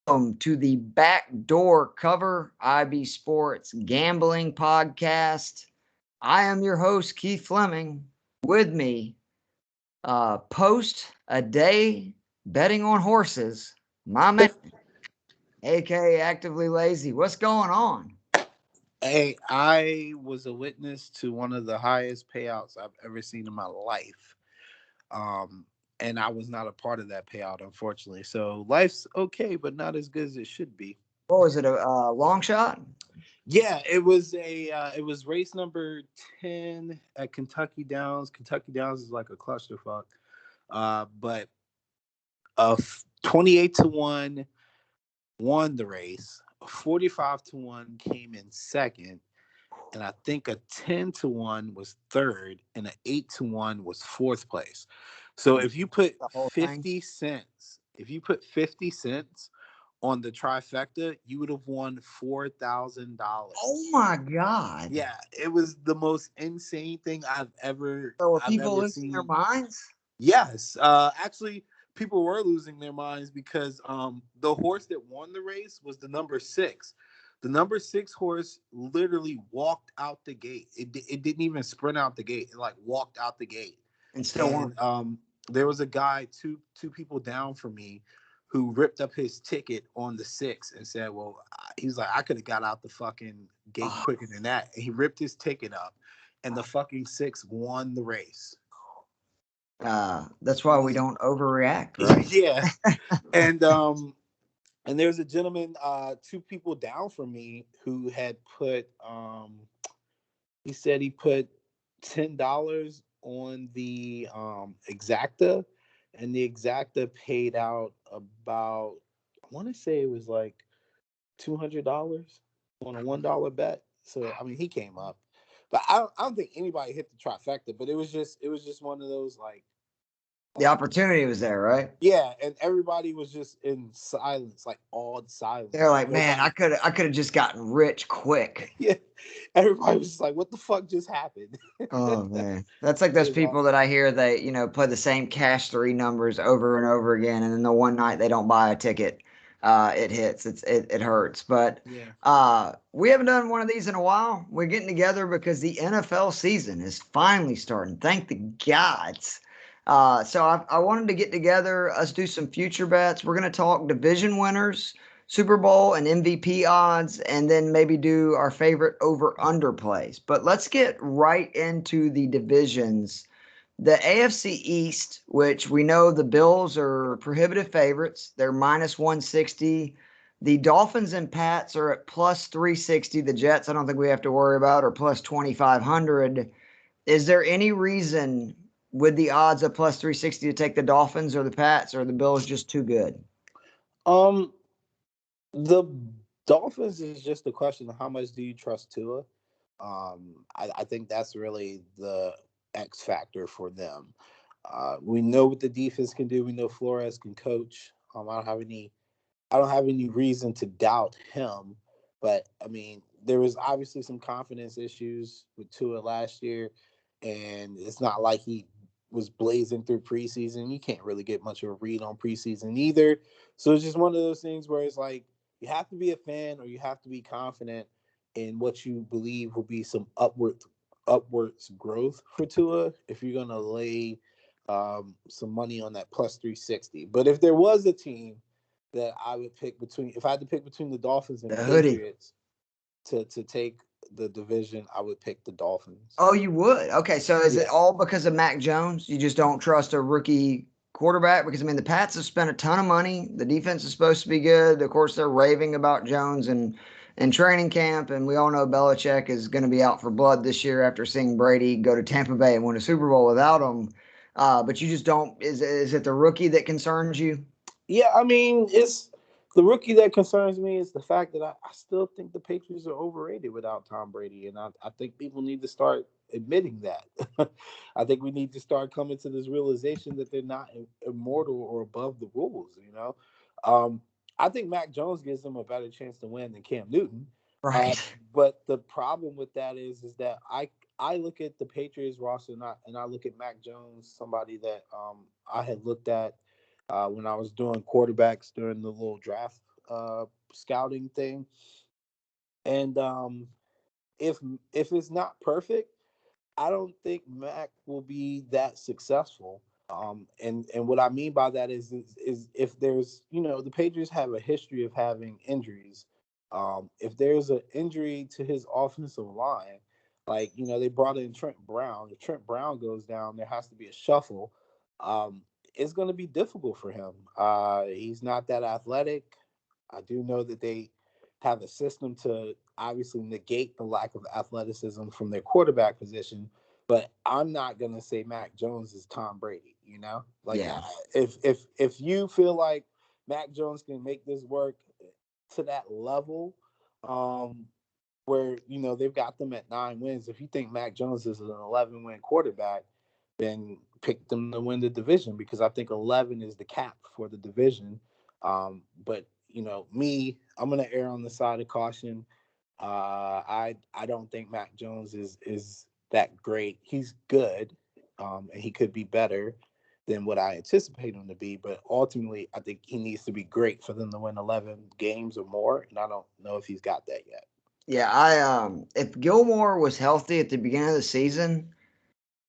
welcome to the Backdoor Cover IB Sports Gambling Podcast. I am your host, Keith Fleming. With me, post a day betting on horses, my man, aka Actively Lazy. What's going on? Hey, I was a witness to one of the highest payouts I've ever seen in my life. Um, and I was not a part of that payout, unfortunately. So life's okay, but not as good as it should be. What was it? A long shot? Yeah, it was race number 10 at Kentucky Downs. Kentucky Downs is like a clusterfuck. But 28 to 1 won the race. 45 to 1 came in second, and I think a 10 to 1 was third, and an 8 to 1 was fourth place. So if you put The whole thing? 50 cents, if you put 50 cents on the trifecta, you would have won Oh $4,000. my God. Yeah, it was the most insane thing So are I've people ever losing their seen. minds? Yes, actually, people were losing their minds because the horse that won the race was the number six. The number six horse literally walked out the gate. It didn't even sprint out the gate. It like walked out the gate. And still won. And there was a guy two people down from me who ripped up his ticket on the six and said, "Well, he was like, I could have got out the fucking gate Oh, quicker than that." And he ripped his ticket up, and the fucking six won the race. that's why we don't overreact, right? Yeah. And and there's a gentleman, two people down from me who had put he said he put $10 on the exacta, and the exacta paid out about, I want to say it was like $200 on a $1 bet. So I mean he came up. But I don't think anybody hit the trifecta, but it was just one of those The like opportunity was there, right? yeah, and everybody was just in silence, like awed They're silence. Like like, man, nobody, I could have just gotten rich quick. yeah, everybody was just like, "What the fuck just happened?" Oh It man, that's like those was people awesome. that I hear that play the same cash three numbers over and over again, and then the one night they don't buy a ticket, it hits. It hurts. But Yeah. we haven't done one of these in a while. We're getting together because the NFL season is finally starting. Thank the gods. So I wanted to get together, us do some future bets. We're going to talk division winners, Super Bowl and MVP odds, and then maybe do our favorite over under plays. But let's get right into the divisions. The AFC East, which we know the Bills are prohibitive favorites, they're minus 160. The Dolphins and Pats are at plus 360. The Jets, I don't think we have to worry about, are plus 2,500. Is there any reason with the odds of plus 360 to take the Dolphins or the Pats, or are the Bills just too good? Um, the Dolphins is just a question of how much do you trust Tua. I think that's really the X factor for them. We know what the defense can do. We know Flores can coach. I don't have any reason to doubt him. But I mean, there was obviously some confidence issues with Tua last year, and it's not like he was blazing through preseason. You can't really get much of a read on preseason either. So it's just one of those things where it's like you have to be a fan or you have to be confident in what you believe will be some upwards growth for Tua if you're gonna lay some money on that plus 360. But if there was a team that I would pick between, if I had to pick between the Dolphins and The hoodie. Patriots to take the division, I would pick the Dolphins. Oh, you would? Okay, so is it Yeah. all because of Mac Jones? You just don't trust a rookie quarterback? Because I mean, the Pats have spent a ton of money. The defense is supposed to be good. Of course, they're raving about Jones and training camp, and we all know Belichick is going to be out for blood this year after seeing Brady go to Tampa Bay and win a Super Bowl without him. But you just don't. Is it the rookie that concerns you? Yeah, I mean, it's the rookie that concerns me is the fact that I still think the Patriots are overrated without Tom Brady. And I think people need to start admitting that. I think we need to start coming to this realization that they're not immortal or above the rules, you know? Um, I think Mac Jones gives them a better chance to win than Cam Newton. Uh, Right. but the problem with that is that I look at the Patriots roster and I look at Mac Jones, somebody that I had looked at when I was doing quarterbacks during the little draft scouting thing, and if if it's not perfect, I don't think Mac will be that successful. And what I mean by that is if there's, the Patriots have a history of having injuries. If there's an injury to his offensive line, like, they brought in Trent Brown. If Trent Brown goes down, there has to be a shuffle. Um, it's going to be difficult for him. He's not that athletic. I do know that they have a system to obviously negate the lack of athleticism from their quarterback position, but I'm not gonna say Mac Jones is Tom Brady. Like, Yeah. if you feel like Mac Jones can make this work to that level, um, where they've got them at 9 wins. If you think Mac Jones is an 11-win quarterback, then pick them to win the division, because I think 11 is the cap for the division. But me, I'm gonna err on the side of caution. I don't think Mac Jones is that great. He's good, and he could be better than what I anticipate him to be. But ultimately, I think he needs to be great for them to win 11 games or more, and I don't know if he's got that yet. Yeah, if Gilmore was healthy at the beginning of the season,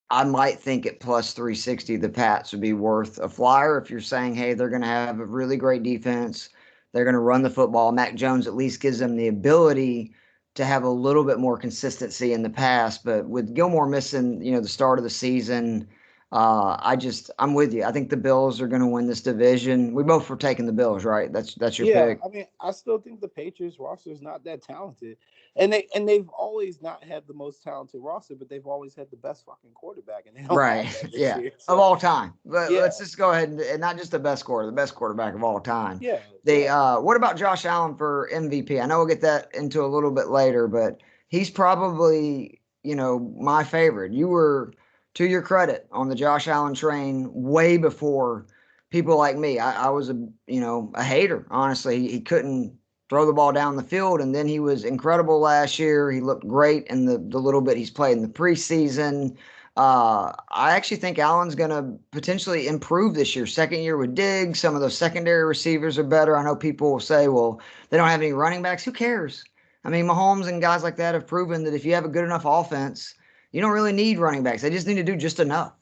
I might think at plus 360 the Pats would be worth a flyer if you're saying, hey, they're going to have a really great defense. They're going to run the football. Mac Jones at least gives them the ability to have a little bit more consistency in the past. But with Gilmore missing, the start of the season, I'm with you. I think the Bills are going to win this division. We both were taking the Bills, right? That's your Yeah, pick. I mean, I still think the Patriots roster is not that talented, and they've always not had the most talented roster, but they've always had the best fucking quarterback, and they don't Right. have that this Yeah. year. Of So all time. But let's yeah, just go ahead and not just the best quarterback of all time. yeah, They yeah. what about Josh Allen for MVP? I know we'll get that into a little bit later, but he's probably, my favorite. You were, to your credit, on the Josh Allen train way before people like me. I was a hater, honestly. He couldn't throw the ball down the field, and then he was incredible last year. He looked great in the little bit he's played in the preseason. I actually think Allen's going to potentially improve this year. Second year with Diggs, some of those secondary receivers are better. I know people will say, well, they don't have any running backs. Who cares? I mean, Mahomes and guys like that have proven that if you have a good enough offense, you don't really need running backs. They just need to do just enough.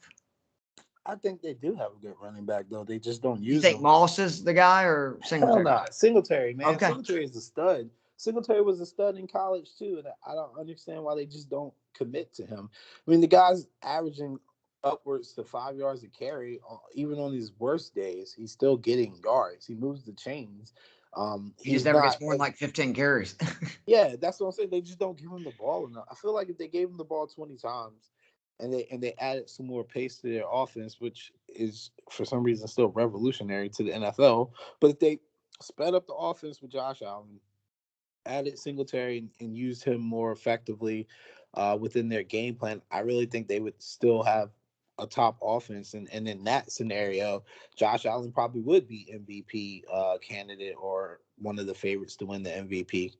I think they do have a good running back, though. They just don't You use think them. Moss is the guy or Hell Singletary? nah. Singletary, man. Okay. Singletary is a stud. Singletary was a stud in college too, and I don't understand why they just don't commit to him. I mean, the guy's averaging upwards to 5 yards a carry, even on his worst days. He's still getting yards. He moves the chains. He just He's never not. gets more than like 15 carries. Yeah, that's what I'm saying. They just don't give him the ball enough. I feel like if they gave him the ball 20 times, and they added some more pace to their offense, which is for some reason still revolutionary to the NFL, but if they sped up the offense with Josh Allen, added Singletary, and used him more effectively within their game plan, I really think they would still have a top offense. And in that scenario, Josh Allen probably would be MVP candidate or one of the favorites to win the MVP.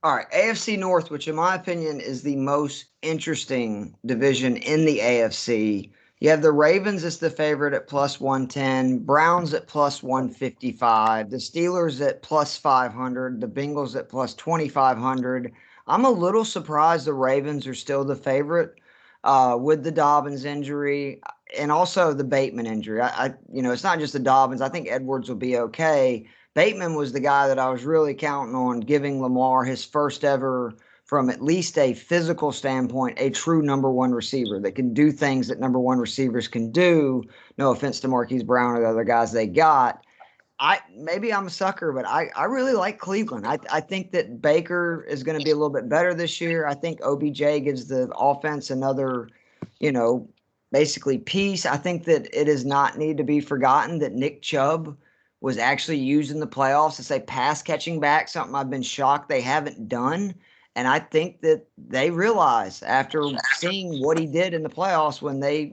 All right, AFC North, which in my opinion is the most interesting division in the AFC. You have the Ravens as the favorite at plus 110, Browns at plus 155, the Steelers at plus 500, the Bengals at plus 2500. I'm a little surprised the Ravens are still the favorite with the Dobbins injury and also the Bateman injury. It's not just the Dobbins. I think Edwards will be okay. Bateman was the guy that I was really counting on giving Lamar his first ever, from at least a physical standpoint, a true number one receiver that can do things that number one receivers can do. No offense to Marquise Brown or the other guys they got. Maybe I'm a sucker, but I really like Cleveland. I think that Baker is going to be a little bit better this year. I think OBJ gives the offense another, you know, basically piece. I think that it does not need to be forgotten that Nick Chubb was actually used in the playoffs as a pass catching back, something I've been shocked they haven't done. And I think that they realize after seeing what he did in the playoffs when they,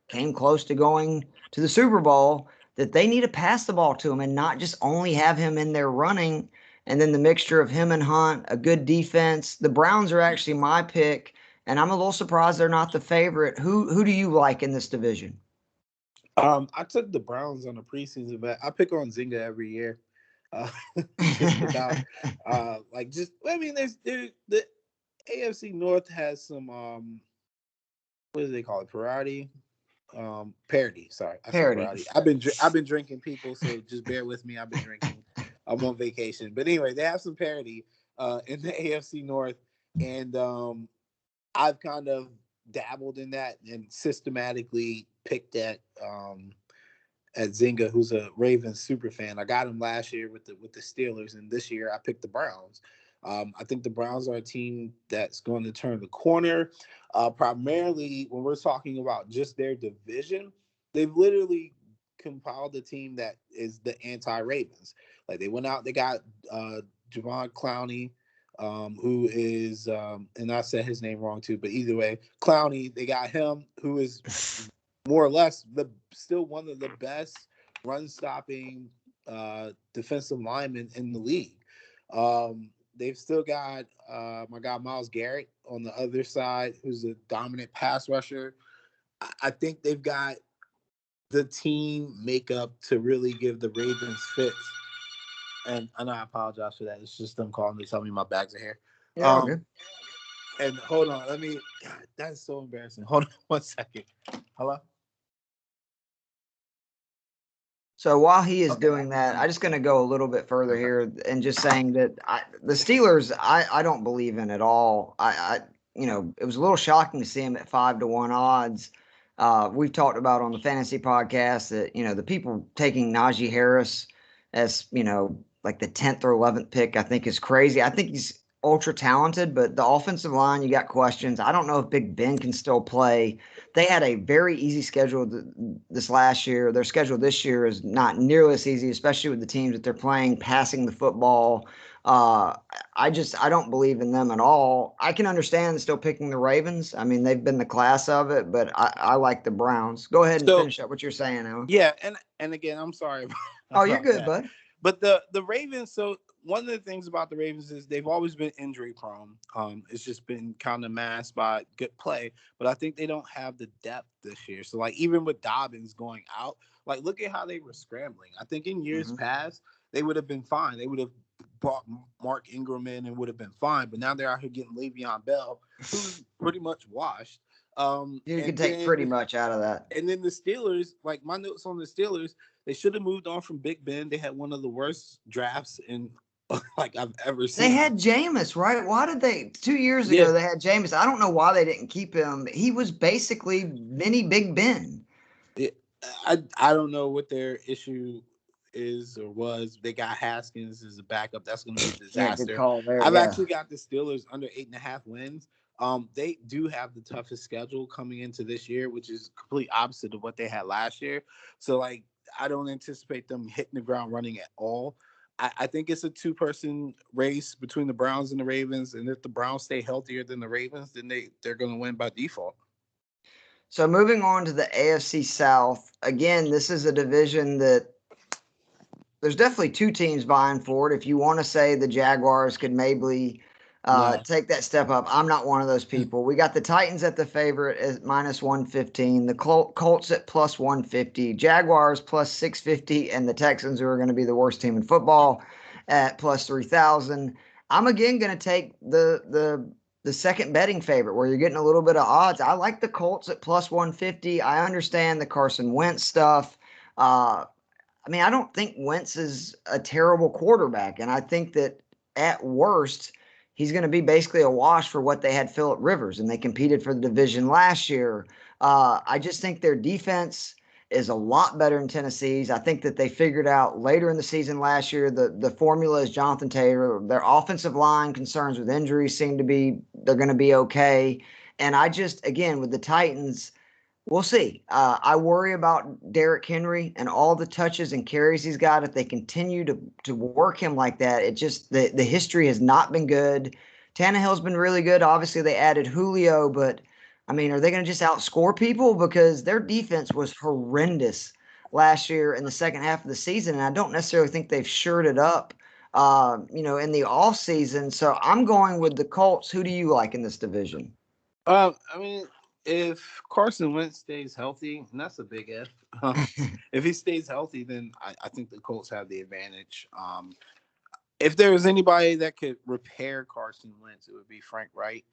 came close to going to the Super Bowl, that they need to pass the ball to him and not just only have him in there running. And then the mixture of him and Hunt, a good defense. The Browns are actually my pick, and I'm a little surprised they're not the favorite. Who do you like in this division? I took the Browns on a preseason bet. I pick on Zinga every year. uh, just without like just I mean, the AFC North has some what do they call it? Parity. Parody. Sorry, I said Parody. parody. I've been drinking, people, so just bear with me. I've been drinking. I'm on vacation, but anyway, they have some parody in the AFC North, and I've kind of dabbled in that and systematically picked at Zinga, who's a Ravens super fan. I got him last year with the Steelers, and this year I picked the Browns. I think the Browns are a team that's going to turn the corner. Primarily, when we're talking about just their division, they've literally compiled a team that is the anti-Ravens. Like they went out, they got Javon Clowney, who is, and I said his name wrong too, but either way, Clowney, they got him, who is more or less still one of the best run stopping defensive linemen in the league. They've still got my guy Miles Garrett on the other side, who's a dominant pass rusher. I think they've got the team makeup to really give the Ravens fits. And I apologize for that. It's just them calling to tell me my bags are here. Yeah, all good. And hold on, God, that's so embarrassing. Hold on 1 second. Hello? So while he is Okay. doing that, I'm just going to go a little bit further here and just saying that the Steelers, I don't believe in at all. It was a little shocking to see him at 5-1 odds. We've talked about on the fantasy podcast that, the people taking Najee Harris as, like the 10th or 11th pick, I think is crazy. I think he's ultra talented, but the offensive line, you got questions. I don't know if Big Ben can still play. They had a very easy schedule this last year. Their schedule this year is not nearly as easy, especially with the teams that they're playing, passing the football. Uh, I don't believe in them at all. I can understand still picking the Ravens. I mean, they've been the class of it, but I like the Browns. Go ahead and So finish up what you're saying, Alan. yeah, and again, I'm sorry Oh, you're about good, that. bud. But the Ravens, so one of the things about the Ravens is they've always been injury prone. It's just been kind of masked by good play, but I think they don't have the depth this year. So like even with Dobbins going out, like look at how they were scrambling. I think in years Mm-hmm. past they would have been fine. They would have brought Mark Ingram in and would have been fine. But now they're out here getting Le'Veon Bell, who's pretty much washed. You can And take pretty then much out of that. and then the Steelers, like my notes on the Steelers, they should have moved on from Big Ben. They had one of the worst drafts in like I've ever They seen. had Jameis, right? Why did they 2 years Yeah, ago they had Jameis? I don't know why they didn't keep him. He was basically mini Big Ben. it, I don't know what their issue is or was. They got Haskins as a backup. That's going to be a Yeah, good disaster. call there. I've Yeah. actually got the Steelers under 8.5 wins. They do have the toughest schedule coming into this year, which is complete opposite of what they had last year. So like I don't anticipate them hitting the ground running at all. I think it's a two-person race between the Browns and the Ravens, and if the Browns stay healthier than the Ravens, then they're going to win by default. So moving on to the AFC South, again, this is a division that there's definitely two teams vying for it. If you want to say the Jaguars could maybe No, take that step up, I'm not one of those people. We got the Titans at the favorite at minus 115, the Colts at plus 150, Jaguars plus 650, and the Texans, who are going to be the worst team in football, at plus 3,000. I'm again going to take the second betting favorite where you're getting a little bit of odds. I like the Colts at plus 150. I understand the Carson Wentz stuff. I mean, I don't think Wentz is a terrible quarterback, and I think that at worst, he's going to be basically a wash for what they had Phillip Rivers, and they competed for the division last year. I just think their defense is a lot better than Tennessee's. I think that they figured out later in the season last year the formula is Jonathan Taylor. Their offensive line concerns with injuries seem to be they're going to be okay. And I just again with the Titans. We'll see. I worry about Derrick Henry and all the touches and carries he's got. If they continue to work him like that, it just the history has not been good. Tannehill's been really good. Obviously, they added Julio, but I mean, are they going to just outscore people? Because their defense was horrendous last year in the second half of the season, and I don't necessarily think they've shored it up, in the off season. So I'm going with the Colts. Who do you like in this division? I mean, if Carson Wentz stays healthy, and that's a big if, if he stays healthy, then I think the Colts have the advantage. If there was anybody that could repair Carson Wentz, it would be Frank Wright.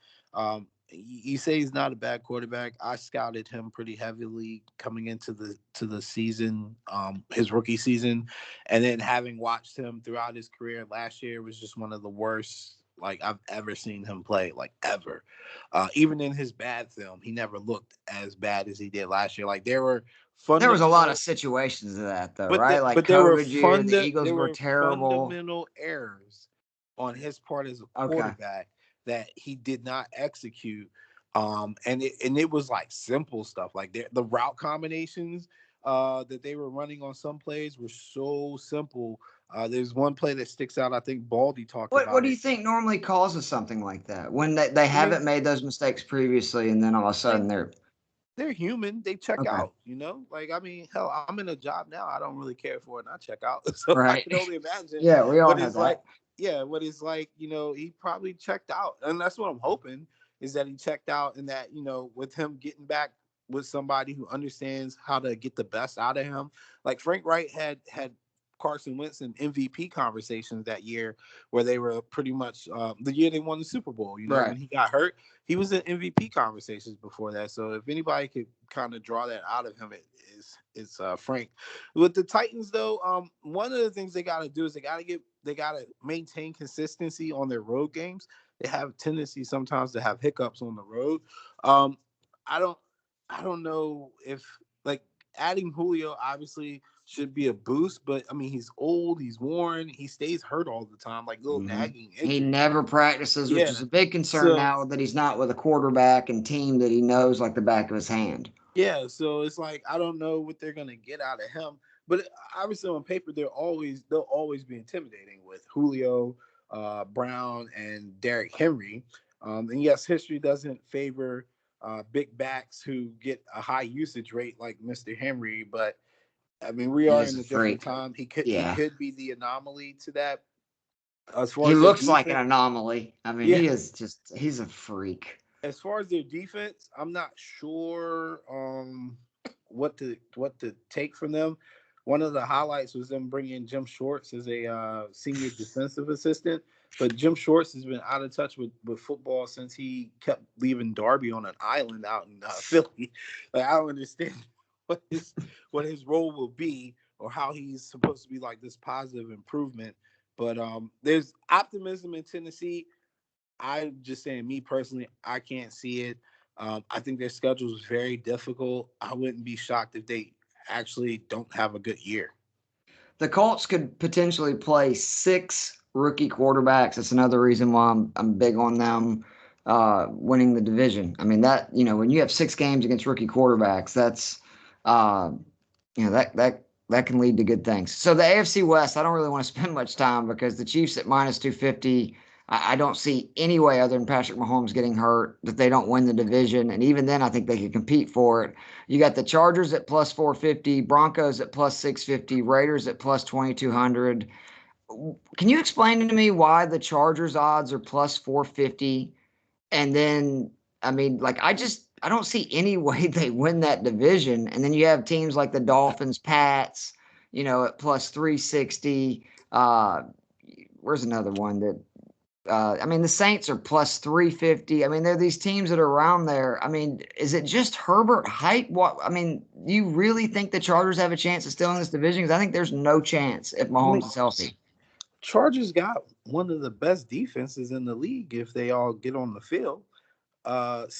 You say he's not a bad quarterback. I scouted him pretty heavily coming into the season, his rookie season, and then having watched him throughout his career. Last year was just one of the worst like I've ever seen him play, like ever. Even in his bad film, he never looked as bad as he did last year. Like there were There was a lot of fundamental situations of that, though, right? Like but there were COVID year, the Eagles were terrible. fundamental errors on his part as a Okay. quarterback that he did not execute. And it was like simple stuff like the route combinations that they were running on some plays were so simple. There's one play that sticks out. I think Baldy talked What about do you it. think normally causes something like that when they I mean, haven't made those mistakes previously, and then all of a I mean, sudden they're human. They check okay, out, you know. Like I mean, hell, I'm in a job now. I don't really care for it, and I check out. So I right? can only imagine Yeah, we all what know it's like. that. Yeah, what it's like. You know, he probably checked out, and that's what I'm hoping is that he checked out, and that with him getting back with somebody who understands how to get the best out of him. Like Frank Wright had Carson Wentz in MVP conversations that year, where they were pretty much the year they won the Super Bowl. You know, Right. when he got hurt, he was in MVP conversations before that. So if anybody could kind of draw that out of him, it's Frank. With the Titans though, one of the things they got to do is they got to maintain consistency on their road games. They have a tendency sometimes to have hiccups on the road. Um, I don't I don't know if like adding Julio obviously should be a boost, but I mean he's old, he's worn, he stays hurt all the time, like little Hmm. nagging He injuries. never practices, which Yeah. is a big concern So now that he's not with a quarterback and team that he knows like the back of his hand. yeah, so it's like I don't know what they're gonna get out of him, but obviously on paper they'll always be intimidating with Julio, Brown, and Derrick Henry. And yes, history doesn't favor big backs who get a high usage rate like Mr. Henry, but I mean we He are is in a a different freak. time. He Yeah. could be the anomaly to that. As far He as their looks like an defense, anomaly. I mean, yeah, he's a freak. as far as their defense, I'm not sure what to take from them. One of the highlights was them bringing Jim Schwartz as a senior defensive assistant, but Jim Schwartz has been out of touch with football since he kept leaving Darby on an island out in Philly. Like I don't understand what his what his role will be or how he's supposed to be like this positive improvement. But there's optimism in Tennessee. I'm just saying, me personally, I can't see it. I think their schedule is very difficult. I wouldn't be shocked if they actually don't have a good year. The Colts could potentially play six rookie quarterbacks. That's another reason why I'm big on them winning the division. I mean when you have 6 games against rookie quarterbacks, that's uh, that can lead to good things. So the AFC West, I don't really want to spend much time because the Chiefs at minus 250. I don't see any way other than Patrick Mahomes getting hurt that they don't win the division, and even then, I think they could compete for it. You got the Chargers at plus 450, Broncos at plus 650, Raiders at plus 2200. Can you explain to me why the Chargers odds are plus 450? And then, I mean, like, I don't see any way they win that division. And then you have teams like the Dolphins, Pats, at plus 360. Where's another one that I mean, the Saints are plus 350. I mean, there are these teams that are around there. I mean, is it just Herbert hype? What I mean, do you really think the Chargers have a chance of stealing this division? Because I think there's no chance if I mean, Mahomes is healthy. Chargers got one of the best defenses in the league if they all get on the field.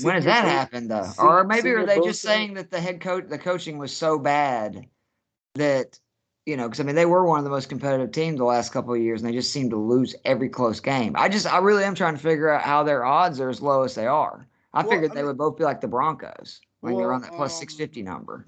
When does that happen, though? Or maybe are Senior they just Bosa. saying that the coaching was so bad that because I mean they were one of the most competitive teams the last couple of years, and they just seem to lose every close game. I really am trying to figure out how their odds are as low as they are. I Well, figured I they mean, would both be like the Broncos, like they're on well, that plus 650 number.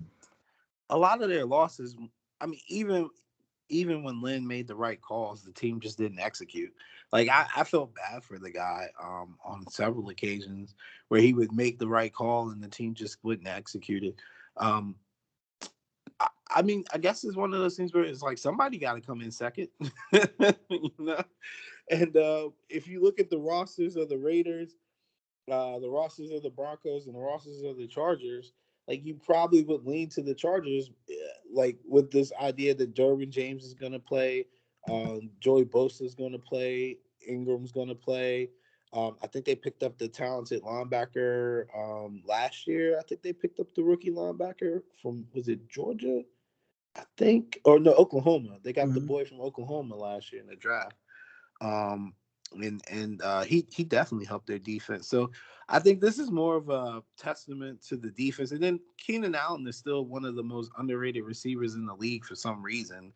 a lot of their losses. I mean, even when Lynn made the right calls, the team just didn't execute. Like I felt bad for the guy on several occasions where he would make the right call and the team just wouldn't execute it. Um, I mean, I guess it's one of those things where it's like somebody got to come in second, you know. And if you look at the rosters of the Raiders, the rosters of the Broncos and the rosters of the Chargers, like you probably would lean to the Chargers, like with this idea that Derwin James is going to play, Joey Bosa is going to play, Ingram's going to play. I think they picked up the talented linebacker last year. I think they picked up the rookie linebacker from, was it Georgia? I think, or no, Oklahoma. They got the Mhm. boy from Oklahoma last year in the draft. Um, he definitely helped their defense. So I think this is more of a testament to the defense. And then Keenan Allen is still one of the most underrated receivers in the league for some reason.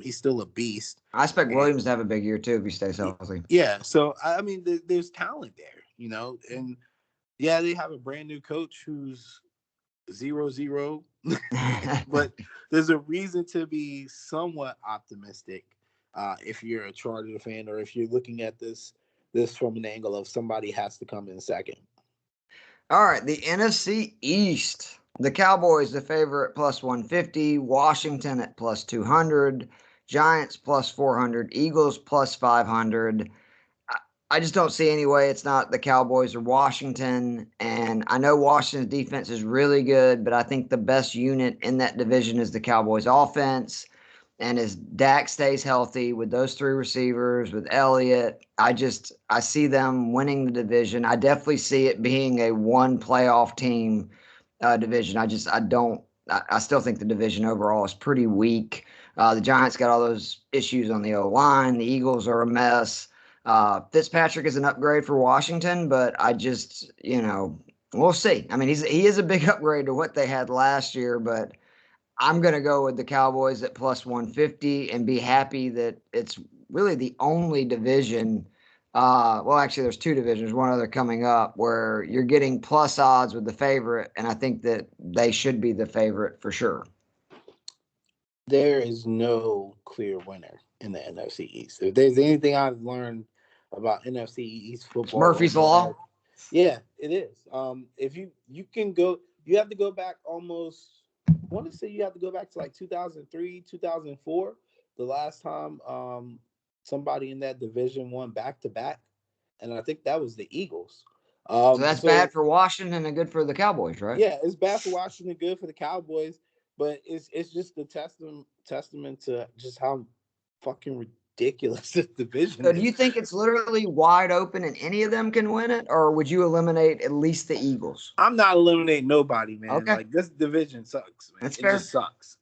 He's still a beast. I expect And Williams to have a big year too if he stays healthy. yeah, so I mean, there's talent there, you know, and yeah, they have a brand new coach who's 0-0, but there's a reason to be somewhat optimistic if you're a Charger fan or if you're looking at this from an angle of somebody has to come in second. All right, the NFC East. The Cowboys, the favorite, plus 150. Washington at plus 200. Giants plus 400. Eagles plus 500. I just don't see any way it's not the Cowboys or Washington. And I know Washington's defense is really good, but I think the best unit in that division is the Cowboys offense. And as Dak stays healthy with those three receivers, with Elliott, I see them winning the division. I definitely see it being a one playoff team division. I still think the division overall is pretty weak. The Giants got all those issues on the O line. The Eagles are a mess. Fitzpatrick is an upgrade for Washington, but we'll see. I mean, he is a big upgrade to what they had last year, but I'm going to go with the Cowboys at plus 150 and be happy that it's really the only division. Well, actually, there's two divisions, one other coming up, where you're getting plus odds with the favorite, and I think that they should be the favorite for sure. There is no clear winner in the NFC East. If there's anything I've learned about NFC East It's football Murphy's over the last, Law. yeah, it is. If you can go, you have to go back almost. I want to say you have to go back to like 2003, 2004, the last time somebody in that division won back to back, and I think that was the Eagles. So that's So bad for Washington and good for the Cowboys, right? yeah, it's bad for Washington, good for the Cowboys, but it's just the testament to just how fucking ridiculous this division So do is. you think it's literally wide open and any of them can win it, or would you eliminate at least the Eagles? I'm not eliminating nobody, man. Okay, Like this division sucks, man. that's It just fair. sucks.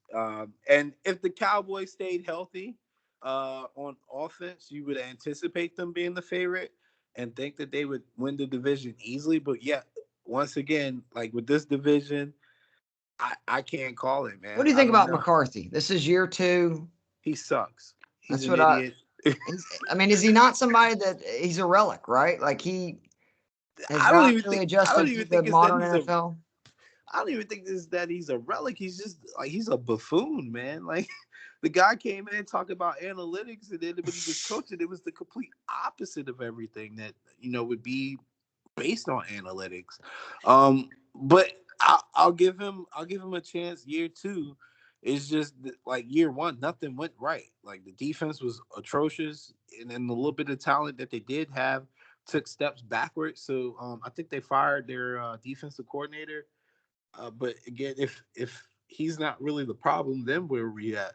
And if the Cowboys stayed healthy on offense, you would anticipate them being the favorite and think that they would win the division easily. But yeah, once again, like with this division, I can't call it, What man. do you I think don't about know. McCarthy? This is year two. He sucks. He's That's an what I. idiot. I mean, is he not somebody that he's a relic, right? Like he has I don't not even really think I don't adjusted to even the think it's that modern he's a NFL. I don't even think this that he's a relic. He's just like he's a buffoon, man. Like the guy came in and talked about analytics, and then when he was coaching, it was the complete opposite of everything that would be based on analytics. But I'll give him a chance. Year two, it's just like year one, nothing went right. Like the defense was atrocious, and then the little bit of talent that they did have took steps backwards. So I think they fired their defensive coordinator. But again, if he's not really the problem, then where are we at?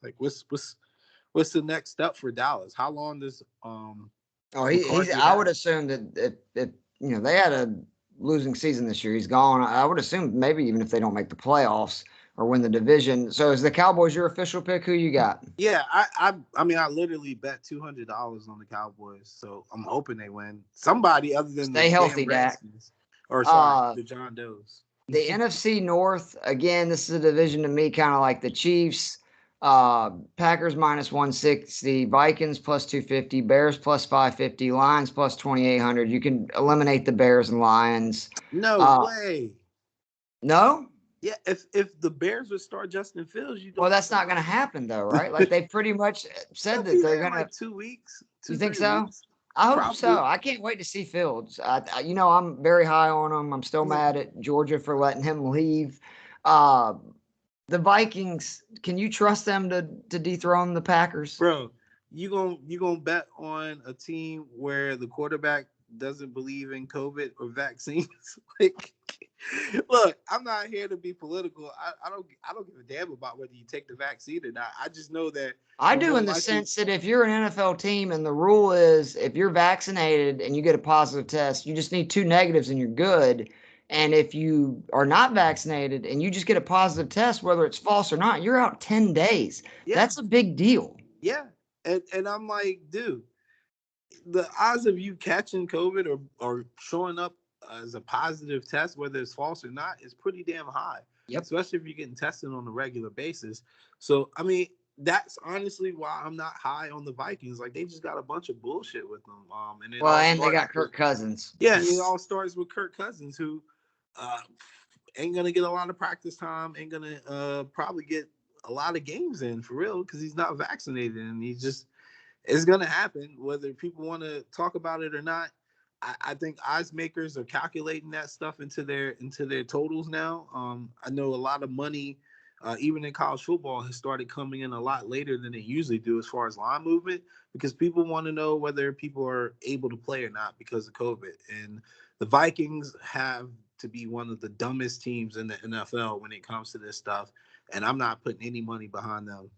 Like what's the next step for Dallas? How long does Oh, he's. McCarthy I would have? assume that if they had a losing season this year, he's gone. I would assume maybe even if they don't make the playoffs or win the division. So is the Cowboys your official pick? Who you got? Yeah, I mean I literally bet $200 on the Cowboys, so I'm hoping they win. Somebody other than the Stay damn healthy, Dak. Redskins, or sorry, Uh, the John Does. the NFC North, again, this is a division to me, kind of like the Chiefs. Packers minus 160, Vikings plus 250, Bears plus 550, Lions plus 2,800. You can eliminate the Bears and Lions. No Uh, way. no? Yeah, if the Bears would start Justin Fields, you Well, don't that's think not going to happen, though, right? they'll Like they pretty much said that be they're there in going to. like 2 weeks, You two, think three so? weeks, I hope so. probably. I can't wait to see Fields. I'm very high on him. I'm still Yeah. mad at Georgia for letting him leave. Uh, the Vikings, can you trust them to dethrone the Packers? Bro, you gonna bet on a team where the quarterback doesn't believe in COVID or vaccines. Like, look, I'm not here to be political. I don't give a damn about whether you take the vaccine or not. I just know that I you're do more in the likely. sense that if you're an NFL team and the rule is if you're vaccinated and you get a positive test, you just need two negatives and you're good. And if you are not vaccinated and you just get a positive test, whether it's false or not, you're out 10 days. Yeah, That's a big deal. yeah. And I'm like, dude, the odds of you catching COVID or showing up as a positive test, whether it's false or not, is pretty damn high, Yep. especially if you're getting tested on a regular basis. So, I mean, that's honestly why I'm not high on the Vikings. Like, they just got a bunch of bullshit with them. And it Well, all and they starts got with, Kirk Cousins. yeah, it all starts with Kirk Cousins, who uh, ain't gonna get a lot of practice time, ain't gonna probably get a lot of games in for real because he's not vaccinated, and he's just, it's gonna happen whether people want to talk about it or not. I think odds makers are calculating that stuff into their totals now. I know a lot of money, even in college football, has started coming in a lot later than it usually do as far as line movement because people want to know whether people are able to play or not because of COVID. And the Vikings have to be one of the dumbest teams in the NFL when it comes to this stuff, and I'm not putting any money behind them.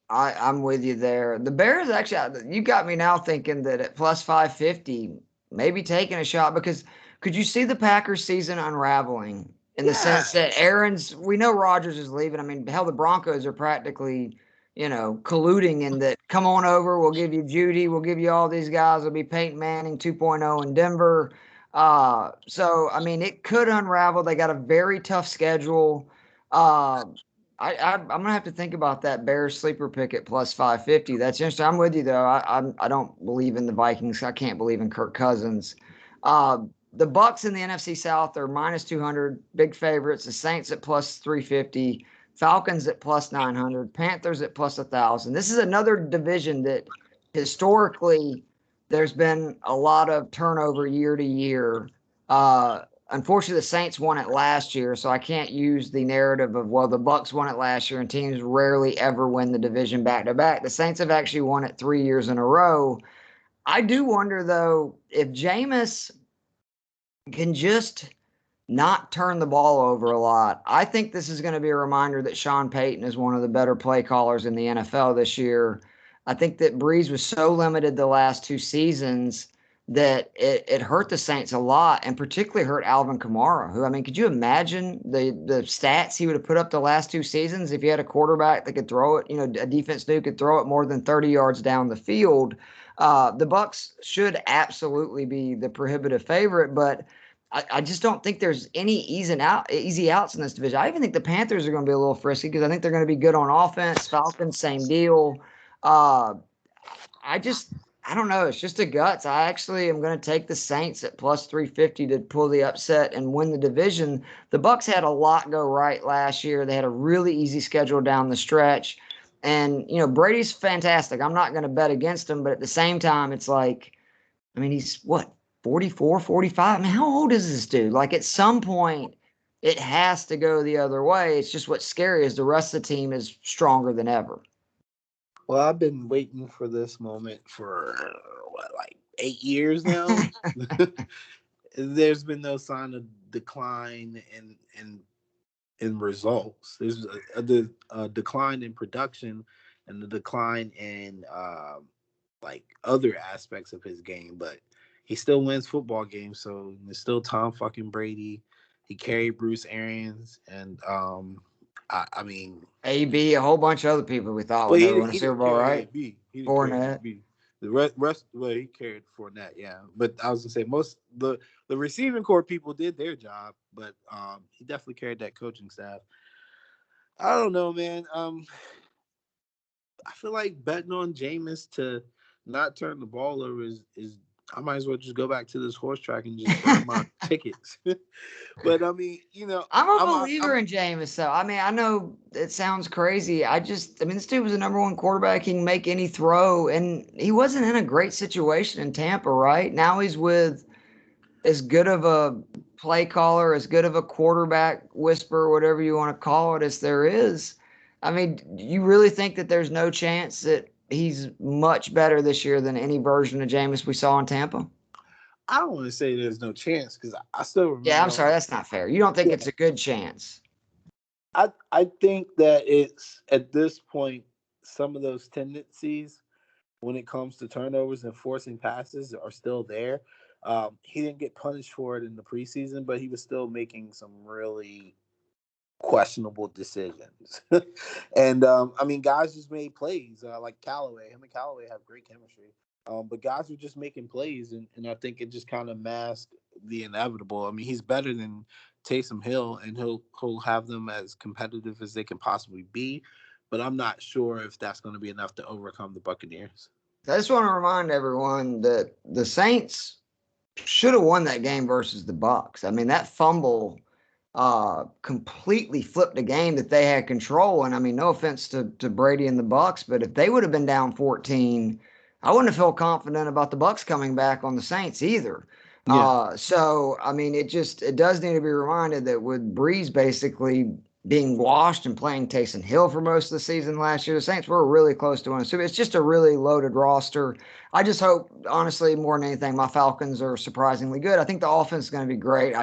I'm with you there. The Bears actually, you got me now thinking that at plus 550, maybe taking a shot because could you see the Packers season unraveling in the sense that Yes. we know Rodgers is leaving. I mean, hell, the Broncos are practically, colluding in that. Come on over, we'll give you Judy, we'll give you all these guys. It'll be Peyton Manning 2.0 in Denver. So I mean, it could unravel. They got a very tough schedule. Uh, I'm gonna have to think about that Bears sleeper pick at plus 550. That's interesting. I'm with you though. I don't believe in the Vikings. I can't believe in Kirk Cousins. The Bucks in the NFC South are minus 200, big favorites. The Saints at plus 350, Falcons at plus 900, Panthers at plus 1,000. This is another division that historically there's been a lot of turnover year to year. Uh, Unfortunately, the Saints won it last year, so I can't use the narrative of, well, the Bucks won it last year and teams rarely ever win the division back to back. The Saints have actually won it 3 years in a row. I do wonder though if Jameis can just not turn the ball over a lot. I think this is going to be a reminder that Sean Payton is one of the better play callers in the NFL this year. I think that Breeze was so limited the last two seasons that it hurt the Saints a lot, and particularly hurt Alvin Kamara, who, I mean, could you imagine the stats he would have put up the last two seasons if he had a quarterback that could throw it, a defense who could throw it more than 30 yards down the field? The Bucks should absolutely be the prohibitive favorite, but I just don't think there's any easy outs in this division. I even think the Panthers are going to be a little frisky because I think they're going to be good on offense. Falcons, same deal. Uh, I just, I don't know. It's just a guts. I actually am going to take the Saints at plus 350 to pull the upset and win the division. The Bucks had a lot go right last year. They had a really easy schedule down the stretch. And, Brady's fantastic. I'm not going to bet against him, but at the same time, it's like, I mean, he's what, 44, 45? I mean, how old is this dude? Like, at some point, it has to go the other way. It's just what's scary is the rest of the team is stronger than ever. Well, I've been waiting for this moment for what, like 8 years now. There's been no sign of decline in results. There's a decline in production and the decline in like other aspects of his game, but he still wins football games. So it's still Tom fucking Brady. He carried Bruce Arians, and I mean, AB, a whole bunch of other people we thought well, would he never didn't, win a he Super didn't Bowl, carry right? AB. He didn't carry Fournette. AB. The rest, well, he carried Fournette, yeah. But I was gonna say most the receiving core people did their job, but he definitely carried that coaching staff. I don't know, man. I feel like betting on Jameis to not turn the ball over is I might as well just go back to this horse track and just burn my tickets. But I mean, I'm a I'm believer in Jameis, though. I mean, I know it sounds crazy. I mean, this dude was the number one quarterback. He can make any throw, and he wasn't in a great situation in Tampa, right? Now he's with as good of a play caller, as good of a quarterback whisperer, whatever you want to call it, as there is. I mean, you really think that there's no chance that he's much better this year than any version of Jameis we saw in Tampa? I don't want to say there's no chance because I still Yeah, I'm remember. sorry, that's not fair. You don't think Yeah, it's a good chance? I think that it's at this point some of those tendencies when it comes to turnovers and forcing passes are still there. He didn't get punished for it in the preseason, but he was still making some really questionable decisions. And I mean, guys just made plays like Callaway. Him and Callaway have great chemistry. But guys were just making plays, and I think it just kind of masked the inevitable. I mean, he's better than Taysom Hill, and he'll have them as competitive as they can possibly be. But I'm not sure if that's going to be enough to overcome the Buccaneers. I just want to remind everyone that the Saints should have won that game versus the Bucks. I mean, that fumble completely flipped a game that they had control. And I mean, no offense to Brady and the Bucks, but if they would have been down 14, I wouldn't have felt confident about the Bucks coming back on the Saints either. Yeah. So I mean, it does need to be reminded that with Breeze basically being washed and playing Taysom Hill for most of the season last year, the Saints were really close to winning. So it's just a really loaded roster. I just hope, honestly, more than anything, my Falcons are surprisingly good. I think the offense is going to be great.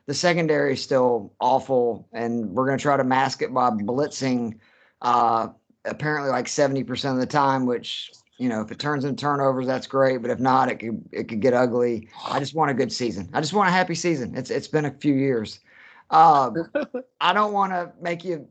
The secondary is still awful, and we're going to try to mask it by blitzing uh, apparently like 70% of the time, which, if it turns into turnovers, that's great. But if not, it could get ugly. I just want a good season. I just want a happy season. It's been a few years. Uh, I don't want to make you,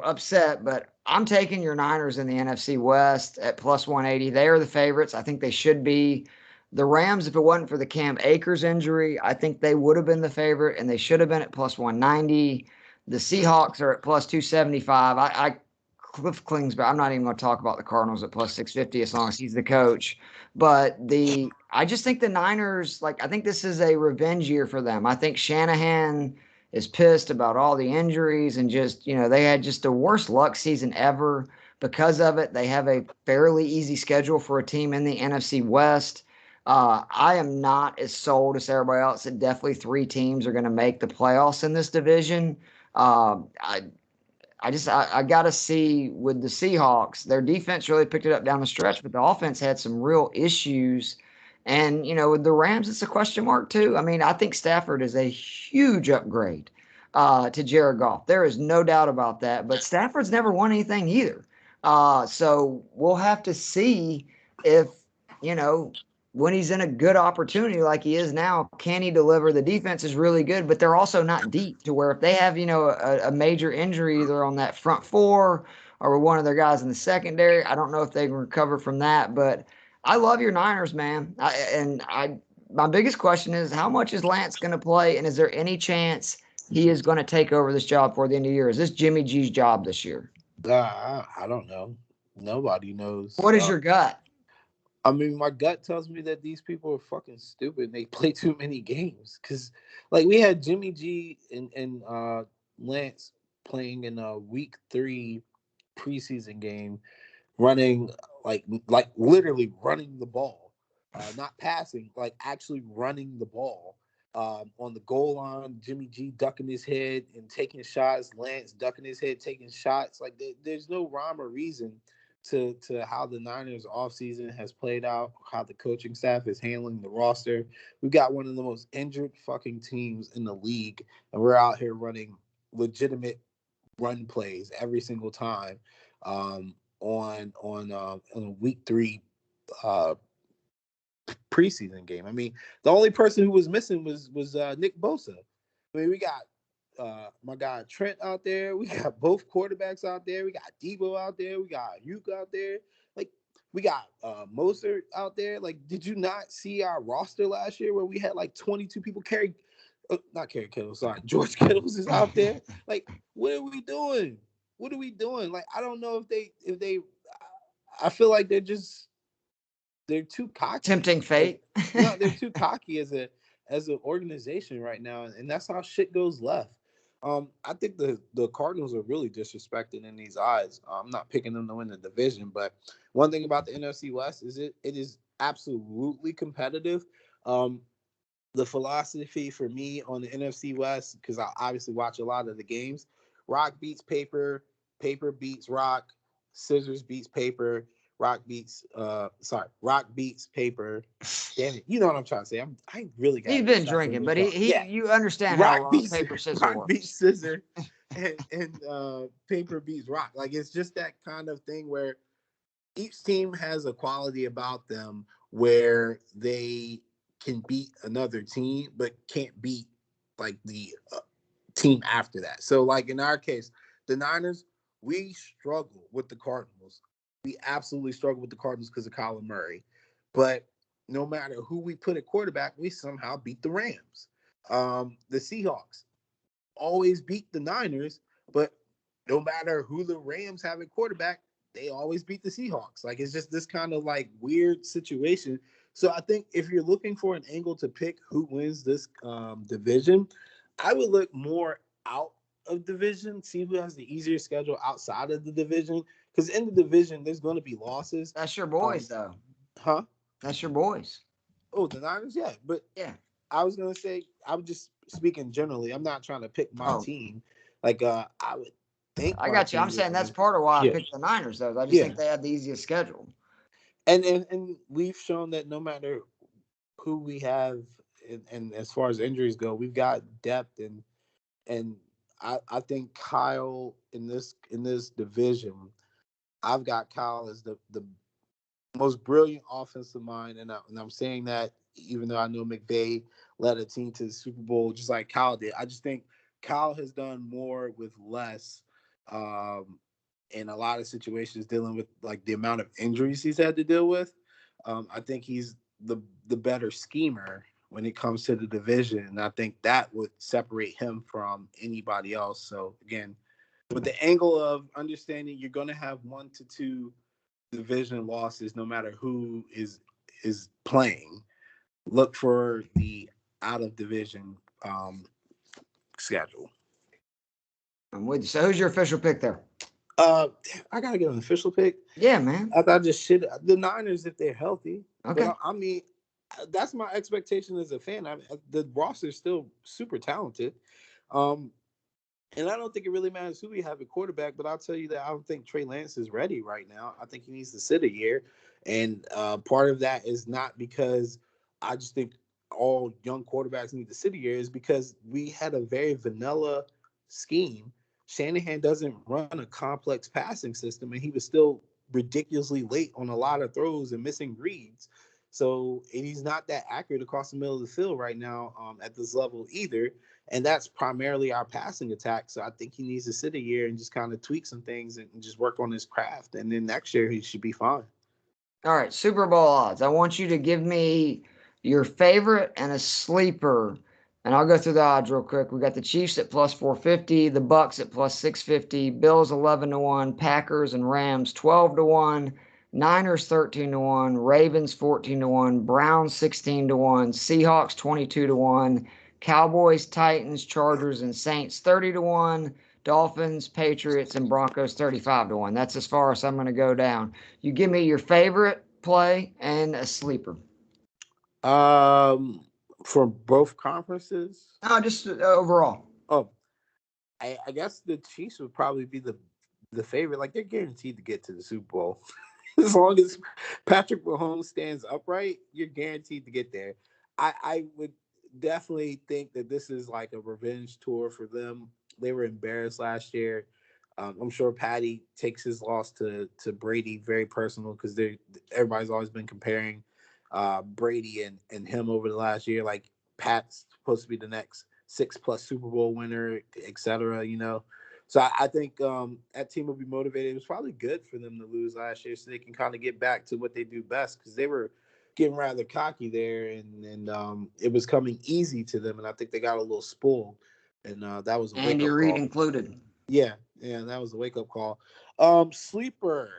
upset, but I'm taking your Niners in the NFC West at plus 180. They are the favorites. I think they should be. The Rams, if it wasn't for the Cam Akers injury, I think they would have been the favorite, and they should have been at plus 190. The Seahawks are at plus 275. Cliff Kingsbury, I'm not even going to talk about the Cardinals at plus 650 as long as he's the coach. But I just think the Niners, I think this is a revenge year for them. I think Shanahan is pissed about all the injuries and just, they had just the worst luck season ever because of it. They have a fairly easy schedule for a team in the NFC West. I am not as sold as everybody else that definitely three teams are going to make the playoffs in this division. I got to see with the Seahawks, their defense really picked it up down the stretch, but the offense had some real issues. And, with the Rams, it's a question mark too. I mean, I think Stafford is a huge upgrade to Jared Goff. There is no doubt about that. But Stafford's never won anything either. So we'll have to see if, you know, when he's in a good opportunity like he is now, can he deliver? The defense is really good, but they're also not deep to where if they have, a major injury either on that front four or with one of their guys in the secondary, I don't know if they can recover from that. But I love your Niners, man. My biggest question is how much is Lance going to play, and is there any chance he is going to take over this job for the end of the year? Is this Jimmy G's job this year? I don't know. Nobody knows. What is your gut? I mean, my gut tells me that these people are fucking stupid. They play too many games because, like, we had Jimmy G and Lance playing in a week 3 preseason game, running like literally running the ball, not passing, like actually running the ball. On the goal line, Jimmy G ducking his head and taking shots. Lance ducking his head, taking shots. Like there's no rhyme or reason to how the Niners offseason has played out, how the coaching staff is handling the roster. We've got one of the most injured fucking teams in the league, and we're out here running legitimate run plays every single time on a week 3 uh, preseason game. I mean, the only person who was missing was Nick Bosa. I mean, we got my guy Trent out there. We got both quarterbacks out there. We got Debo out there. We got Ayuk out there. Like we got Mostert out there. Like, did you not see our roster last year where we had like 22 people carry? Not Kerry Kittle, sorry. George Kittles is out there. Like, what are we doing? What are we doing? Like, I don't know if they. I feel like they're too cocky. Tempting Like, fate. no, they're too cocky as an organization right now, and that's how shit goes left. I think the Cardinals are really disrespected in these eyes. I'm not picking them to win the division, but one thing about the NFC West is it is absolutely competitive. Um, the philosophy for me on the NFC West, because I obviously watch a lot of the games, rock beats paper, paper beats rock, scissors beats paper. rock beats paper. Damn it, you know what I'm trying to say. I really He's got been shots of drinking, but liquor. Yeah, you understand how rock rock beats paper scissors rock beats works. scissor, and paper beats rock. Like it's just that kind of thing where each team has a quality about them where they can beat another team, but can't beat like the team after that. So, like in our case, the Niners, we struggle with the Cardinals. We absolutely struggle with the Cardinals because of Kyler Murray. But no matter who we put at quarterback, we somehow beat the Rams. The Seahawks always beat the Niners, but no matter who the Rams have at quarterback, they always beat the Seahawks. Like it's just this kind of like weird situation. So I think if you're looking for an angle to pick who wins this division, I would look more out of division, see who has the easier schedule outside of the division. Because in the division, there's going to be losses. That's your Um, boys, though. huh? That's your boys. Oh, the Niners, yeah. But Yeah. I was gonna say, I was just speaking generally. I'm not trying to pick my Oh, team. I would think I my got you. I'm team would saying that's win. part of why I Yeah, picked the Niners, though. I just yeah. think they have the easiest schedule. And we've shown that no matter who we have, and as far as injuries go, we've got depth and I think Kyle in this division, I've got Kyle as the most brilliant offensive mind, and I'm saying that even though I know McVay led a team to the Super Bowl just like Kyle did. I just think Kyle has done more with less, um, in a lot of situations dealing with like the amount of injuries he's had to deal with. I think he's the better schemer when it comes to the division, and I think that would separate him from anybody else. So again, with the angle of understanding you're going to have 1 to 2 division losses no matter who is playing. Look for the out of division schedule. I'm with you. So who's your official pick there? Uh, I gotta get an official pick. Yeah, man. I just shit the Niners if they're healthy, but Okay. I mean that's my expectation as a fan. The roster is still super talented. Um, And I don't think it really matters who we have at quarterback, but I'll tell you that I don't think Trey Lance is ready right now. I think he needs to sit a year. And part of that is not because I just think all young quarterbacks need to sit a year, is because we had a very vanilla scheme. Shanahan doesn't run a complex passing system, and he was still ridiculously late on a lot of throws and missing reads. So, and he's not that accurate across the middle of the field right now at this level either, and that's primarily our passing attack. So I think he needs to sit a year and just kind of tweak some things and just work on his craft. And then next year he should be fine. All right. Super Bowl odds. I want you to give me your favorite and a sleeper. And I'll go through the odds real quick. We got the Chiefs at plus 450, the Bucks at plus 650, Bills 11 to 1, Packers and Rams 12 to 1, Niners 13 to 1, Ravens 14 to 1, Browns 16 to 1, Seahawks 22 to 1, Cowboys, Titans, Chargers, and Saints 30 to 1, Dolphins, Patriots, and Broncos 35 to 1. That's as far as I'm going to go down. You give me your favorite play and a sleeper. Um, for both conferences, No, just overall. oh, I guess the Chiefs would probably be the favorite. Like they're guaranteed to get to the Super Bowl. As long as Patrick Mahomes stands upright, you're guaranteed to get there. I would definitely think that this is like a revenge tour for them. They were embarrassed last year. I'm sure Patty takes his loss to Brady very personal because they everybody's always been comparing Brady and him over the last year. Like Pat's supposed to be the next 6+ Super Bowl winner, etc. You know, so I think that team will be motivated. It was probably good for them to lose last year, so they can kind of get back to what they do best because they were getting rather cocky there, and it was coming easy to them, and I think they got a little spoiled, and that was a wake Andy up Reid call. included. Yeah, yeah, that was a wake up call. Sleeper.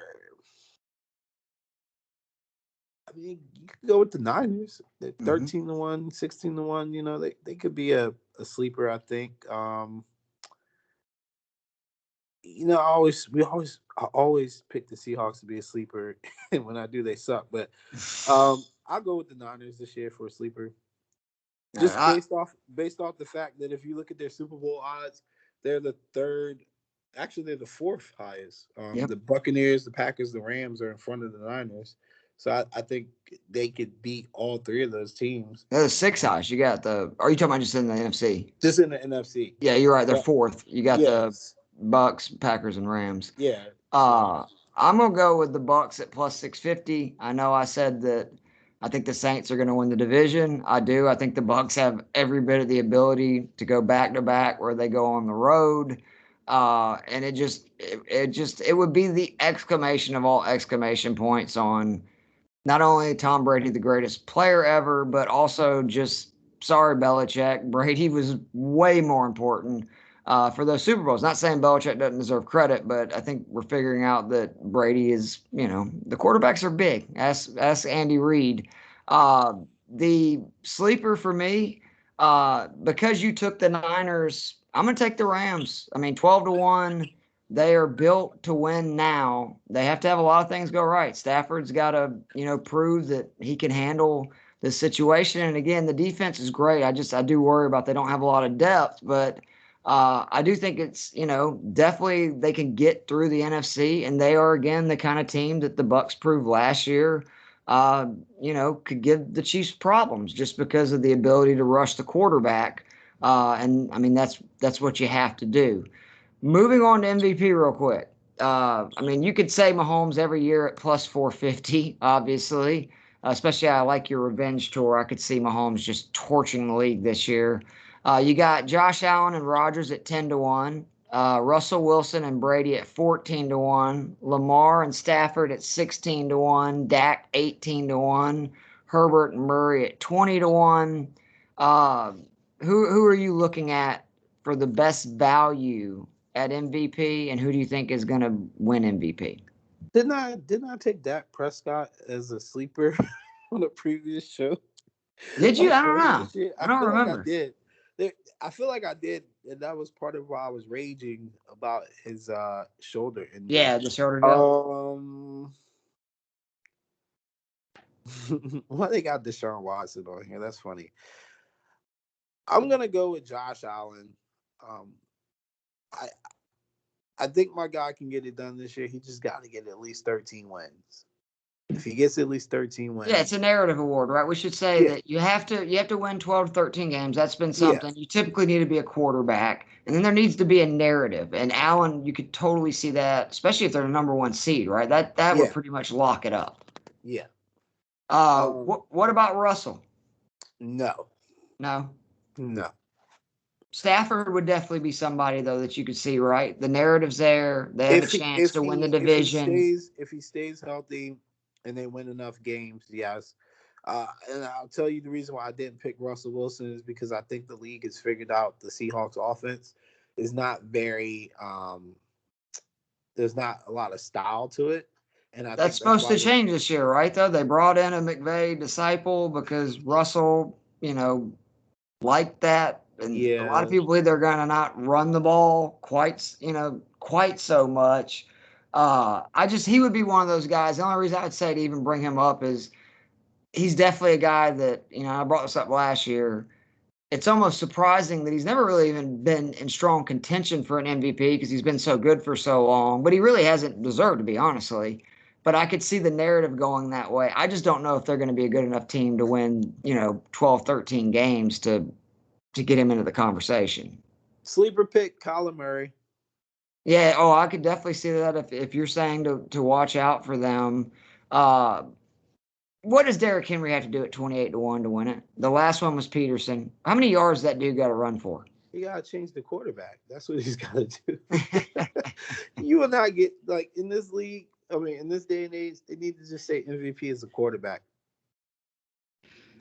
I mean, you could go with the Niners. They're Mm-hmm. 13 to 1, 16 to 1. You know, they could be a sleeper, I think. I always pick the Seahawks to be a sleeper, and when I do, they suck. But I'll go with the Niners this year for a sleeper, All just right. based off the fact that if you look at their Super Bowl odds, they're the third Actually, they're the fourth highest. Yep. The Buccaneers, the Packers, the Rams are in front of the Niners. So I think they could beat all three of those teams. They're the six highest. You got the. Are you talking about just in the NFC? Just in the NFC. Yeah, you're right. They're But fourth. You got the yes. Bucks, Packers, and Rams. Yeah. So Uh, I'm gonna go with the Bucks at plus 650. I know I said that I think the Saints are gonna win the division. I do. I think the Bucks have every bit of the ability to go back to back where they go on the road. And it would be the exclamation of all exclamation points on not only Tom Brady, the greatest player ever, but also just sorry, Belichick. Brady was way more important for those Super Bowls. Not saying Belichick doesn't deserve credit, but I think we're figuring out that Brady is, the quarterbacks are big. Ask Andy Reid. Uh, the sleeper for me, because you took the Niners, I'm going to take the Rams. I mean, 12-1. They are built to win now. They have to have a lot of things go right. Stafford's got to, prove that he can handle the situation. And again, the defense is great. I do worry about they don't have a lot of depth, but I do think it's, definitely they can get through the NFC, and they are again the kind of team that the Bucks proved last year. Could give the Chiefs problems just because of the ability to rush the quarterback. And I mean that's what you have to do. Moving on to MVP real quick. I mean, you could say Mahomes every year at plus 450, obviously. Especially, I like your revenge tour. I could see Mahomes just torching the league this year. You got Josh Allen and Rodgers at 10-1. Russell Wilson and Brady at 14-1. Lamar and Stafford at 16-1. Dak 18-1. Herbert and Murray at 20-1. Uh, who are you looking at for the best value at MVP, and who do you think is going to win MVP? didn't I take Dak Prescott as a sleeper on a previous show? Did you? I don't Earlier know. this year? I I don't feel like I remember. did. I feel like I did, and that was part of why I was raging about his shoulder injury. Yeah, the shoulder depth. Um, why they got Deshaun Watson on here? That's funny. I'm gonna go with Josh Allen. Um, I I think my guy can get it done this year. He just got to get at least 13 wins. If he gets at least 13 Yeah, it's a wins, narrative award, right? We should say yeah, that you have to win 12 to 13 games. That's been yeah, something. You typically need to be a quarterback, and then there needs to be a narrative. And Allen, you could totally see that, especially if they're the number one seed, right? That would yeah, pretty much lock it up. yeah. What about Russell? No, No. no. Stafford would definitely be somebody though that you could see, right? The narrative's there. They have a chance to win the division. If he stays healthy and they win enough games, yes. And I'll tell you the reason why I didn't pick Russell Wilson is because I think the league has figured out the Seahawks offense is not very there's not a lot of style to it. And I That's think that's supposed why to change this year, right? Though they brought in a McVay disciple because Russell, liked that, and a lot of yeah, people believe they're going to not run the ball quite so much. He would be one of those guys. The only reason I would say to even bring him up is he's definitely a guy that I brought this up last year. It's almost surprising that he's never really even been in strong contention for an MVP because he's been so good for so long, but he really hasn't deserved to be, honestly. But I could see the narrative going that way. I just don't know if they're going to be a good enough team to win, 12, 13 games to get him into the conversation. sleeper pick Kyler Murray. Yeah, oh, I could definitely see that if you're saying to watch out for them. Uh, what does Derrick Henry have to do at 28-1 to win it? The last one was Peterson. How many yards that dude got to run for? He gotta change the quarterback. That's what he's gotta do. You will not get like in this league. I mean, in this day and age, they need to just say MVP is a quarterback.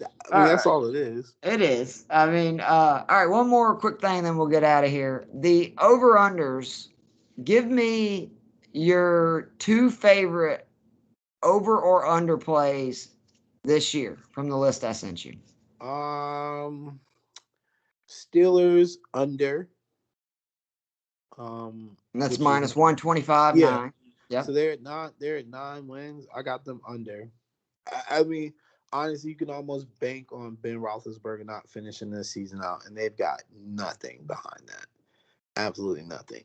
I mean, All that's right. all it is. It is. I mean, all right, one more quick thing, then we'll get out of here. The over-unders, give me your two favorite over or under plays this year from the list I sent you. Um, Steelers under. And that's Which is minus 125, yeah. 9. So Yep. they're at nine. They're at 9 wins. I got them under. I mean, honestly, you can almost bank on Ben Roethlisberger not finishing this season out, and they've got nothing behind that. Absolutely nothing.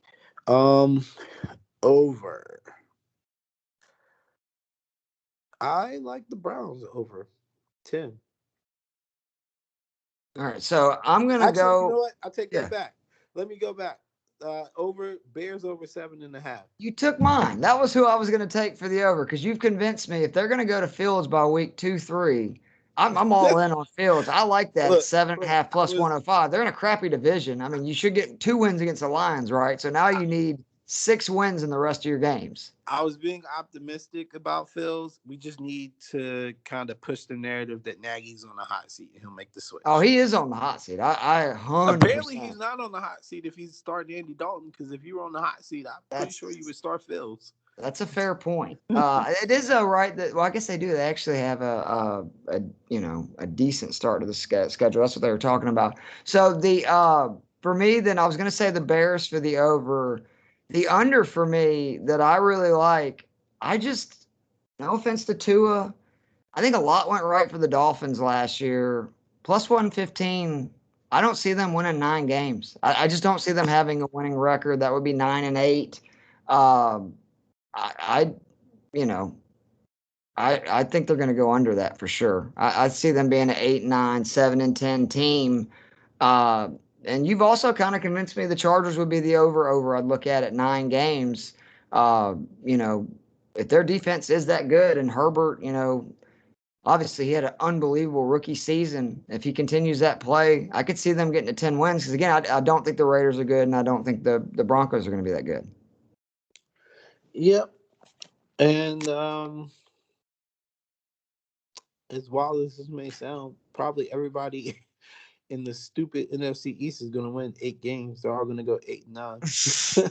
Um, over. I like the Browns over 10. All right, so I'm gonna Actually, you go. know what? I take that Yeah, back. Let me go back. Over Bears over 7.5. you took mine. That was who I was gonna take for the over because you've convinced me. If they're gonna go to Fields by week 2, 3, I'm all in on Fields. I like that at look, seven and a look. half plus 105. They're in a crappy division. I mean, you should get 2 wins against the Lions, right? So now you need 6 wins in the rest of your games. I was being optimistic about Phil's. We just need to kind of push the narrative that Nagy's on the hot seat and he'll make the Oh, switch. he is on the hot seat. I Apparently, 100%. he's not on the hot seat if he's starting Andy Dalton. Because if you were on the hot seat, I'm pretty sure you That's would start Phil's. That's a fair point. It is though, right? That well, I guess they do. They actually have a a decent start to the schedule. That's what they were talking about. So the for me, then I was going to say the Bears for the over, the under for me that I really like. I just no offense to Tua, I think a lot went right for the Dolphins last year. Plus 115. I don't see them winning 9 games. I just don't see them having a winning record. That would be 9-8. Um, I you know, I think they're going to go under that for sure. I see them being an 8, 9, 7-10 team. Uh, and you've also kind of convinced me the Chargers would be the over. I'd look at 9 games. Uh, you know, if their defense is that good and Herbert, obviously he had an unbelievable rookie season. If he continues that play, I could see them getting to 10 wins. Because again, I don't think the Raiders are good, and I don't think the Broncos are going to be that good. Yep. And as wild as this may sound, probably everybody in the stupid NFC East is going to win 8 games. They're all going to go 8-9.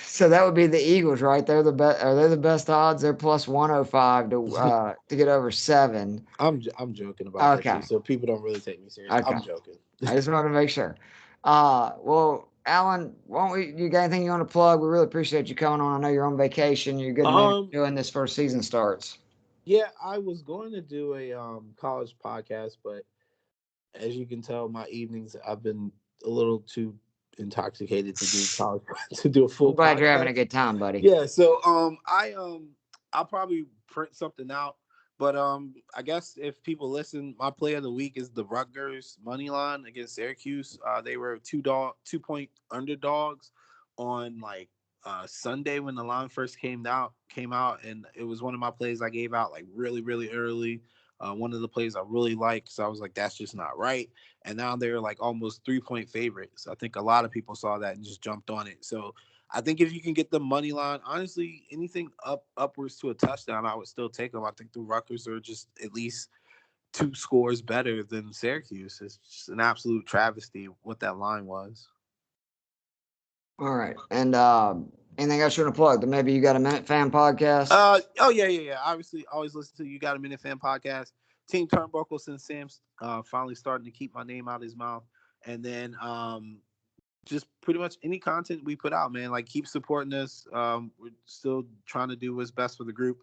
So that would be the Eagles, right? They're the best. Are they the best odds? They're plus 105 to get over 7. I'm joking about that too, Okay, so people don't really take me serious. okay. I'm joking. I just wanted to make sure. Well, Alan, won't we? You got anything you want to plug? We really appreciate you coming on. I know you're on vacation. You're a good man Um, doing this first season starts. yeah, I was going to do a college podcast, but as you can tell, my evenings I've been a little too intoxicated to do college to do a I'm full glad you're having a podcast. good time, buddy. Yeah, so I'll probably print something out. But I guess if people listen, my play of the week is the Rutgers money line against Syracuse. They were 2-point underdogs on like Sunday when the line first came out, and it was one of my plays I gave out like really really early. One of the plays I really liked, so I was like, that's just not right. And now they're like almost 3-point favorites. I think a lot of people saw that and just jumped on it. So I think if you can get the money line, honestly, anything upwards to a touchdown, I would still take them. I think the Rutgers are just at least 2 scores better than Syracuse. It's just an absolute travesty what that line was. All right. And anything else you want to plug? Then maybe you got a minute fan podcast. Oh yeah. Obviously, always listen to You Got a Minute Fan podcast. Team Turnbuckle since Sam's finally starting to keep my name out of his mouth, and then just pretty much any content we put out, man. Like, keep supporting us. We're still trying to do what's best for the group,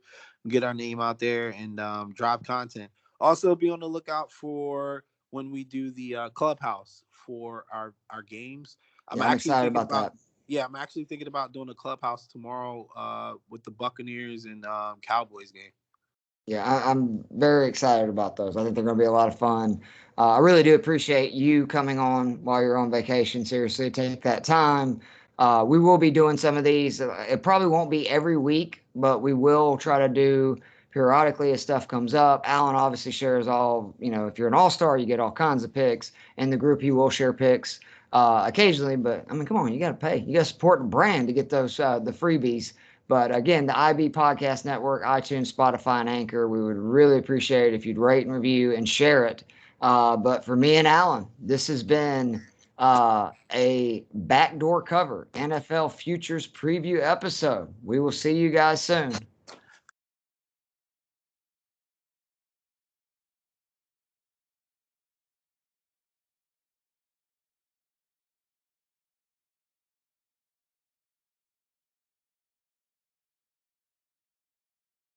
get our name out there, and drop content. Also, be on the lookout for when we do the clubhouse for our games. I'm Yeah, I'm actually excited thinking about about that. yeah, I'm actually thinking about doing a clubhouse tomorrow with the Buccaneers and Cowboys game. Yeah, I'm very excited about those. I think they're going to be a lot of fun. I really do appreciate you coming on while you're on vacation. Seriously, take that time. We will be doing some of these. It probably won't be every week, but we will try to do periodically as stuff comes up. Alan obviously shares all, if you're an all-star, you get all kinds of picks. In the group, he will share picks occasionally, but I mean, come on, you got to pay. You got to support the brand to get those the freebies. But again, the IB Podcast Network, iTunes, Spotify, and Anchor, we would really appreciate it if you'd rate and review and share it. But for me and Alan, this has been a backdoor cover NFL futures preview episode. We will see you guys soon.